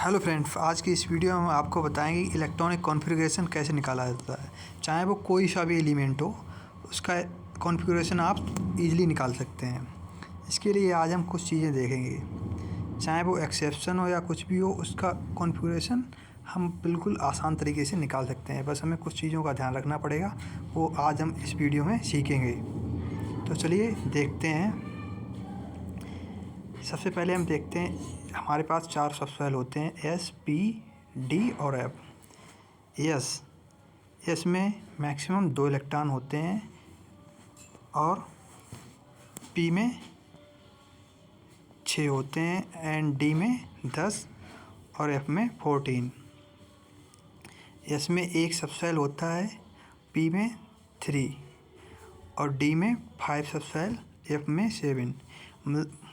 Hello friends, आज की इस वीडियो में हम आपको बताएंगे कि इलेक्ट्रॉनिक कॉन्फ़िगरेशन कैसे निकाला जाता है। चाहे वो कोई सा भी एलिमेंट हो, उसका कॉन्फ़िगरेशन आप इजीली निकाल सकते हैं। इसके लिए आज हम कुछ चीज़ें देखेंगे। चाहे वो एक्सेप्शन हो या कुछ भी हो, उसका कॉन्फ़िगरेशन हम बिल्कुल आसान तरीके से निकाल सकते हैं। बस हमें कुछ चीज़ों का ध्यान रखना पड़ेगा, वो आज हम इस वीडियो में सीखेंगे। तो चलिए देखते हैं। सबसे पहले हम देखते हैं, हमारे पास 4 सब सेल होते हैं, एस, पी, डी और एफ। एस में मैक्सिमम 2 इलेक्ट्रॉन होते हैं और पी में 6 होते हैं एंड डी में 10 और एफ में 14। एस में एक सब सेल होता है, पी में 3 और डी में 5 सब सेल, एफ में 7।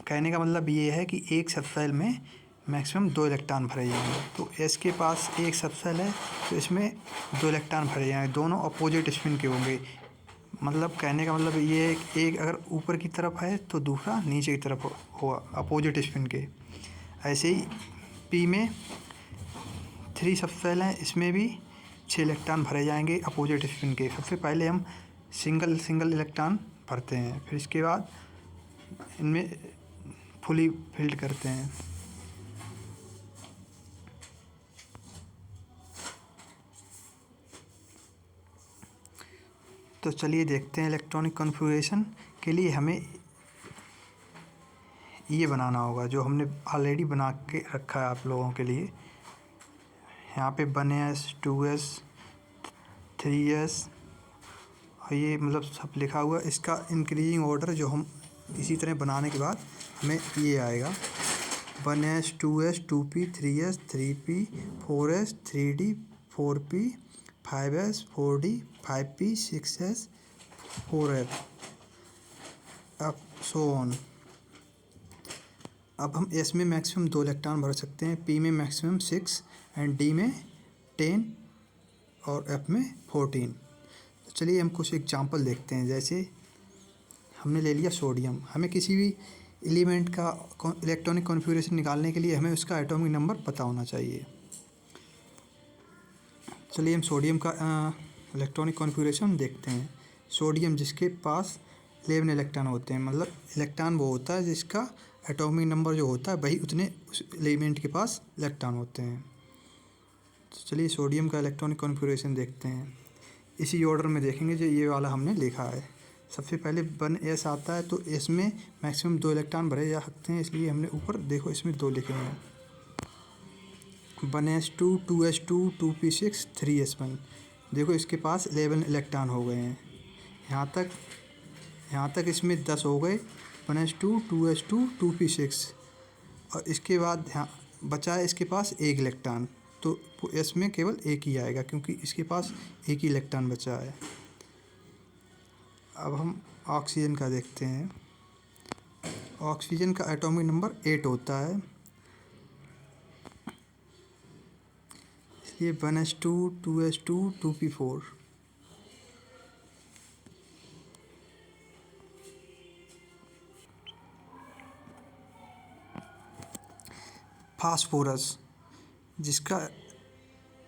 कहने का मतलब ये है कि एक सब सेल में मैक्सिमम 2 इलेक्ट्रॉन भरे जाएंगे। तो एस के पास एक सब सेल है, तो इसमें 2 इलेक्ट्रॉन भरे जाएंगे, दोनों अपोजिट स्पिन के होंगे। मतलब कहने का मतलब ये है कि एक अगर ऊपर की तरफ है तो दूसरा नीचे की तरफ होगा, अपोजिट स्पिन के। ऐसे ही पी में 3 सब सेल हैं, इसमें भी 6 इलेक्ट्रॉन भरे जाएंगे अपोजिट स्पिन के। सबसे पहले हम सिंगल इलेक्ट्रॉन भरते हैं, फिर इसके बाद इनमें फुली फिल्ड करते हैं। तो चलिए देखते हैं। इलेक्ट्रॉनिक कॉन्फ़िगरेशन के लिए हमें ये बनाना होगा जो हमने ऑलरेडी बना के रखा है आप लोगों के लिए। यहाँ पे 1s 2s 3s और ये मतलब सब लिखा हुआ। इसका इंक्रीजिंग ऑर्डर जो हम इसी तरह बनाने के बाद हमें ये आएगा 1s 2s 2p 3s 3p 4s 3d 4p 5s 4d 5p 6s 4f अब सो ऑन। अब हम एस में मैक्सिमम 2 इलेक्ट्रॉन भर सकते हैं, पी में मैक्सिमम 6 एंड डी में 10 और एफ में 14। तो चलिए हम कुछ एग्जांपल देखते हैं। जैसे हमने ले लिया सोडियम। हमें किसी भी एलिमेंट का इलेक्ट्रॉनिक कॉन्फ़िगरेशन निकालने के लिए हमें उसका एटॉमिक नंबर पता होना चाहिए। चलिए हम सोडियम का इलेक्ट्रॉनिक कॉन्फ़िगरेशन देखते हैं। सोडियम जिसके पास 11 इलेक्ट्रॉन होते हैं, मतलब इलेक्ट्रॉन वो होता है जिसका एटॉमिक नंबर जो होता है वही उतने उस एलिमेंट के पास इलेक्ट्रॉन होते हैं। तो चलिए सोडियम का इलेक्ट्रॉनिक कॉन्फ़िगरेशन देखते हैं। इसी ऑर्डर में देखेंगे जो ये वाला हमने लिखा है। सबसे पहले 1s आता है, तो इसमें मैक्सिमम 2 इलेक्ट्रॉन भरे जा सकते हैं, इसलिए हमने ऊपर देखो इसमें 2 लिखे हैं। 1s2 2s2 2p6 3s1। देखो इसके पास 11 इलेक्ट्रॉन हो गए हैं। यहाँ तक इसमें 10 हो गए, 1s2 2s2 2p6। और इसके बाद यहाँ बचा है इसके पास 1 इलेक्ट्रॉन, तो एस में केवल एक ही आएगा क्योंकि इसके पास एक ही इलेक्ट्रॉन बचा है। अब हम ऑक्सीजन का देखते हैं। ऑक्सीजन का एटॉमिक नंबर 8 होता है, इसलिए 1s2 2s2 2p4। फास्फोरस जिसका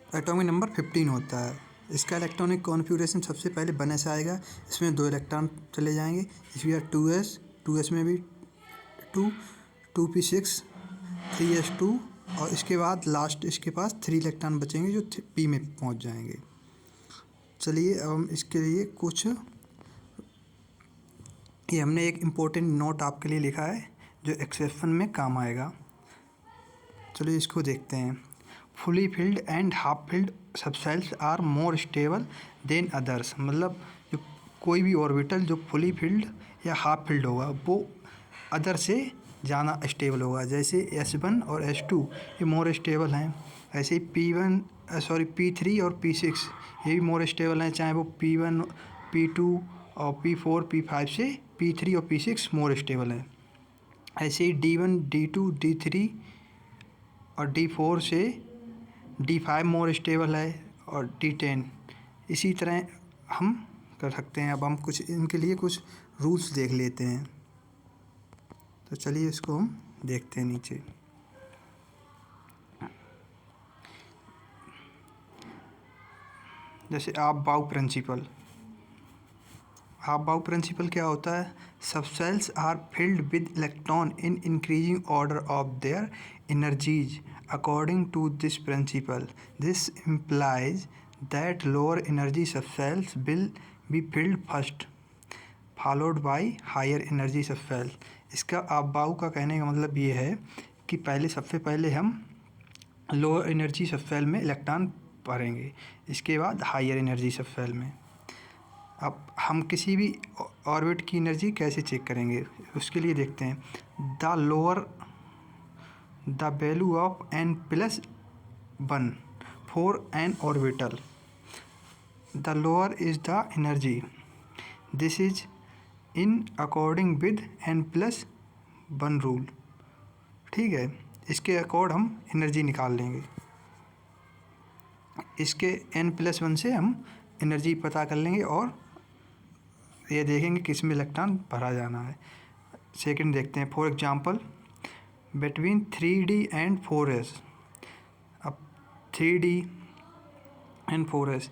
एटॉमिक नंबर 15 होता है, इसका इलेक्ट्रॉनिक कॉन्फ़िगरेशन सबसे पहले 1s आएगा, इसमें 2 इलेक्ट्रॉन चले जाएंगे, इसमें 2s में भी 2 2p6 3s2 और इसके बाद लास्ट इसके पास 3 इलेक्ट्रॉन बचेंगे जो पी में पहुंच जाएंगे। चलिए अब हम इसके लिए कुछ, ये हमने एक इम्पोर्टेंट नोट आपके लिए लिखा है जो एक्सेप्शन में काम आएगा। चलिए इसको देखते हैं। Fully filled and half filled subshells are more stable than others. मतलब जो कोई भी ऑर्बिटल जो फुली फिल्ड या हाफ फिल्ड होगा वो अदर से ज़्यादा स्टेबल होगा। जैसे S1 और S2 ये मोर स्टेबल हैं, ऐसे ही P3 और P6 ये भी मोर स्टेबल हैं, चाहे वो P1 P2 और P4 P5 से P3 और P6 मोर स्टेबल हैं। ऐसे ही D1 D2 D3 और D4 से D5 मोर स्टेबल है और D10। इसी तरह हम कर सकते हैं। अब हम कुछ इनके लिए कुछ रूल्स देख लेते हैं। तो चलिए इसको हम देखते हैं नीचे। जैसे आप बाउ प्रिंसिपल क्या होता है? Subshells are filled with electron in increasing order of their energies according to this principle. This implies that lower energy subshells will be filled first followed by higher energy subshell. इसका आप बाउ का कहने का मतलब ये है कि सबसे पहले हम लोअर एनर्जी सबसेल में इलेक्ट्रॉन भरेंगे, इसके बाद हायर एनर्जी सबसेल में। अब हम किसी भी ऑर्बिट की एनर्जी कैसे चेक करेंगे, उसके लिए देखते हैं the value of n+1 for an orbital. The lower is the energy, this is in according with n+1 rule. ठीक है, इसके अकॉर्ड हम एनर्जी निकाल लेंगे, इसके n+1 से हम एनर्जी पता कर लेंगे और ये देखेंगे किस में इलेक्ट्रॉन भरा जाना है। सेकंड देखते हैं, for example between 3D and 4s। अब 3D एंड 4s,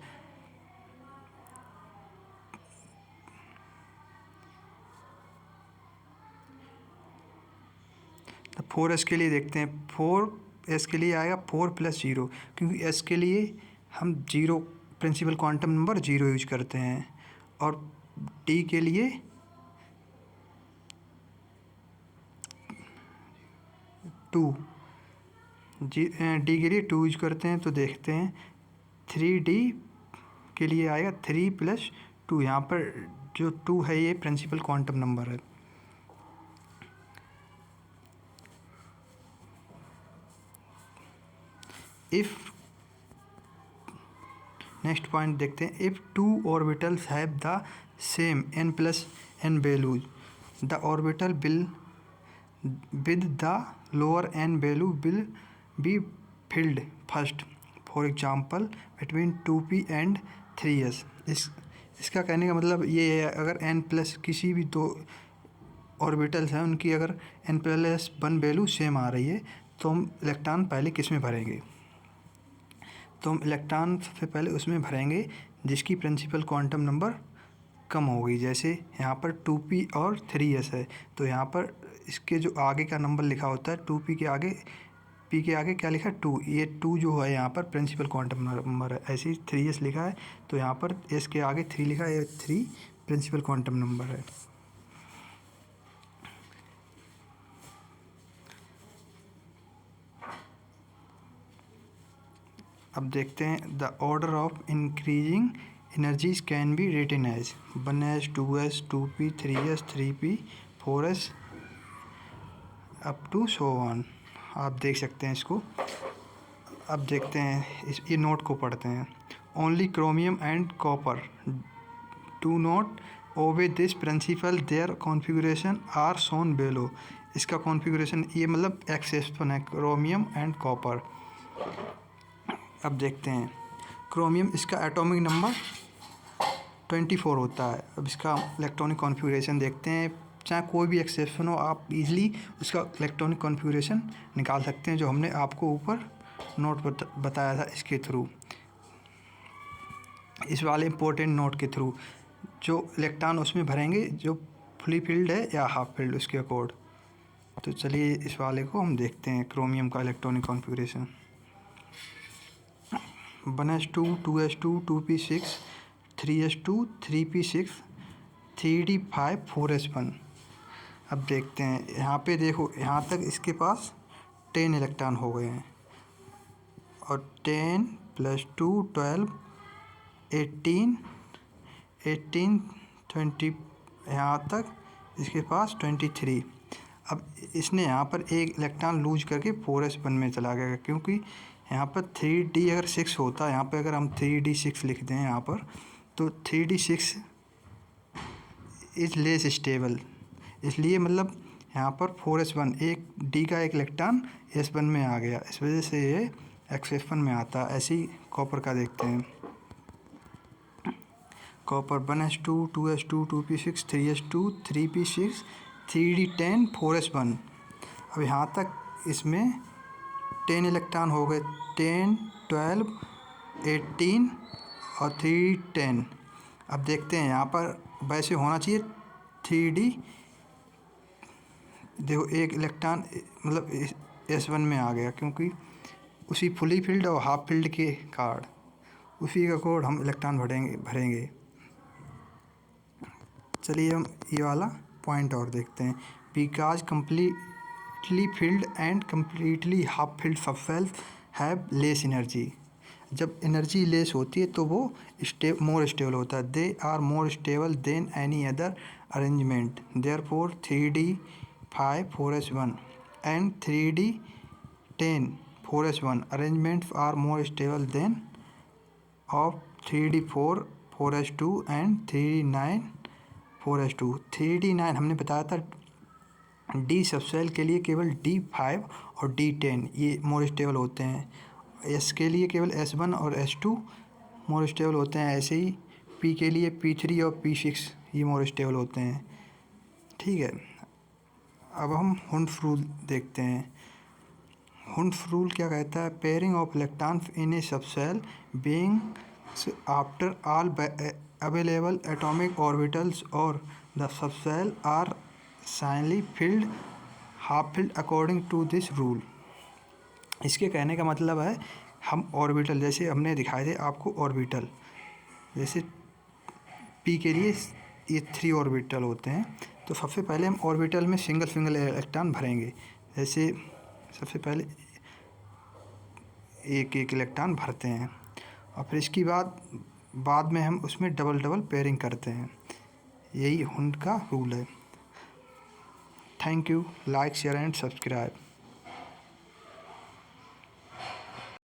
तो 4s के लिए देखते हैं। 4s के लिए आएगा 4+0, क्योंकि s के लिए हम 0 प्रिंसिपल क्वांटम नंबर 0 यूज करते हैं, और t के लिए डी के लिए 2 यूज करते हैं। तो देखते हैं 3D के लिए आएगा 3+2। यहाँ पर जो 2 है ये प्रिंसिपल क्वांटम नंबर है। इफ़ नेक्स्ट पॉइंट देखते हैं, if 2 orbitals have the same n+n values, the orbital will with the lower n value will be filled first, for example between 2p and 3s। इसका कहने का मतलब ये है, अगर n+ किसी भी 2 ऑर्बिटल्स हैं उनकी अगर n+1 वैल्यू सेम आ रही है तो हम इलेक्ट्रॉन पहले किस में भरेंगे? तो हम इलेक्ट्रॉन सबसे पहले उसमें भरेंगे जिसकी प्रिंसिपल क्वांटम नंबर कम होगी। जैसे यहाँ पर 2p और 3s है, तो यहाँ पर इसके जो आगे का नंबर लिखा होता है 2p के आगे, p के आगे क्या लिखा है 2, ये 2 जो है यहाँ पर प्रिंसिपल क्वांटम नंबर है। ऐसे ही 3s लिखा है तो यहाँ पर s के आगे 3 लिखा है, ये 3 प्रिंसिपल क्वांटम नंबर है। अब देखते हैं, the order of increasing energies can be written as 1s 2s 2p 3s 3p 4s up to so on. आप देख सकते हैं इसको। अब देखते हैं ये नोट को पढ़ते हैं। Only chromium and copper do not obey this principle, their configuration are shown below. इसका कॉन्फ़िगरेशन ये मतलब एक्सेप्शन है, क्रोमियम एंड कॉपर। अब देखते हैं क्रोमियम, इसका एटॉमिक नंबर 24 होता है। अब इसका इलेक्ट्रॉनिक कॉन्फ़िगरेशन देखते हैं। चाहे कोई भी एक्सेप्शन हो, आप इजीली उसका इलेक्ट्रॉनिक कॉन्फ़िगरेशन निकाल सकते हैं, जो हमने आपको ऊपर नोट बताया था इसके थ्रू, इस वाले इम्पोर्टेंट नोट के थ्रू। जो इलेक्ट्रॉन उसमें भरेंगे जो फुली फिल्ड है या हाफ फिल्ड, उसके अकॉर्ड। तो चलिए इस वाले को हम देखते हैं, क्रोमियम का electronic configuration. 1s2 2s2 2p6 3s2 3p6 3d5 4s1। अब देखते हैं, यहाँ पे देखो, यहाँ तक इसके पास 10 इलेक्ट्रॉन हो गए हैं, और 10 + 2 12 18 18 20, यहाँ तक इसके पास 23। अब इसने यहाँ पर एक इलेक्ट्रॉन लूज करके 4s1 में चला गया, क्योंकि यहाँ पर 3d अगर 6 होता है, यहाँ पे अगर हम 3d6 लिख दें यहाँ पर, तो 3d6 इज़ लेस स्टेबल, इसलिए मतलब यहाँ पर 4s1 एक d का एक इलेक्ट्रॉन s1 में आ गया, इस वजह से ये एक्सेप्शन में आता है। ऐसे ही कॉपर का देखते हैं। Copper 1s2 2s2 2p6 3s2 3p6 3d10 4s1। अब यहाँ तक इसमें 10 इलेक्ट्रॉन हो गए, 10 12 18 और 3d10। अब देखते हैं यहाँ पर वैसे होना चाहिए 3d। देखो एक इलेक्ट्रॉन मतलब S1 में आ गया, क्योंकि उसी फुली फिल्ड और हाफ फिल्ड के कार्ड उसी का कोड हम इलेक्ट्रॉन भरेंगे। चलिए हम ये वाला पॉइंट और देखते हैं। Because completely filled and completely half filled subshells have less energy. जब एनर्जी लेस होती है तो वो मोर स्टेबल होता है। They are more stable than any other arrangement. Therefore 3d5 4s1 and 3d10 4s1 arrangements are more stable than of 3d4 4s2 and 3d9 4s2। 3d9 हमने बताया था डी सबसेल के लिए केवल D5 और D10 ये मोर स्टेबल होते हैं। एस के लिए केवल S1 और S2 मोर स्टेबल होते हैं। ऐसे ही पी के लिए P3 और P6 ये मोर स्टेबल होते हैं। ठीक है, अब हम हुंड्स रूल देखते हैं। हुंड्स रूल क्या कहता है? Pairing of electrons in a subshell being after all available atomic orbitals और the subshell are singly filled half filled according to this rule. इसके कहने का मतलब है हम ऑर्बिटल जैसे हमने दिखाए थे आपको ऑर्बिटल, जैसे पी के लिए ये 3 ऑर्बिटल होते हैं, तो सबसे पहले हम ऑर्बिटल में सिंगल इलेक्ट्रॉन भरेंगे। जैसे सबसे पहले एक इलेक्ट्रॉन भरते हैं और फिर इसके बाद में हम उसमें डबल पेयरिंग करते हैं। यही हुंड का रूल है। Thank you. Like share and subscribe.